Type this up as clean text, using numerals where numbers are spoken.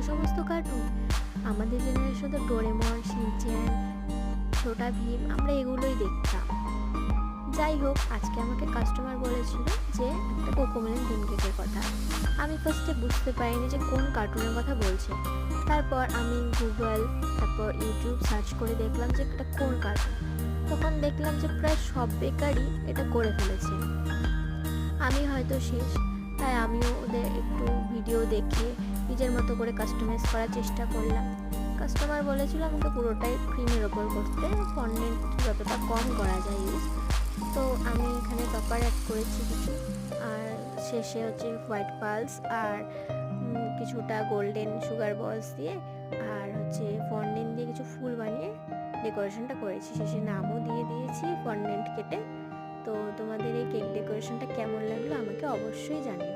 সমস্ত কার্টুন। আমাদের জেনারেশন তো ডোরেমন, শিনচ্যান, ছোটা ভীম, আমরা এগুলোই দেখতাম। যাই হোক, আজকে আমাকে কাস্টমার বলেছিল যে একটা কোকোমেলান ডিম কেকের কথা। আমি ফার্স্টে বুঝতে পারিনি যে কোন কার্টুনের কথা বলছে। তারপর আমি গুগল, তারপর ইউটিউব সার্চ করে দেখলাম যে এটা কোন কার্টুন। তখন দেখলাম যে প্রায় সব বেকারই এটা করে ফেলেছে। আমি হয়তো শেষ, তাই আমিও ওদের একটু ভিডিও দেখে নিজের মতো করে কাস্টমাইজ করার চেষ্টা করলাম। কাস্টমার বলেছিল আমাকে পুরোটাই ক্রিমের ওপর করতে, ফন্ডেন্ট যতটা কম করা যায় ইউজ। তো আমি এখানে টপার অ্যাড করেছি কিছু, আর শেষে হচ্ছে হোয়াইট পালস আর কিছুটা গোল্ডেন সুগার বলস দিয়ে, আর হচ্ছে ফন্ডেন্ট দিয়ে কিছু ফুল বানিয়ে ডেকোরেশনটা করেছি। শেষে নামও দিয়ে দিয়েছি ফন্ডেন্ট কেটে। তো তোমাদের এই কেক ডেকোরেশনটা কেমন লাগলো আমাকে অবশ্যই জানিও।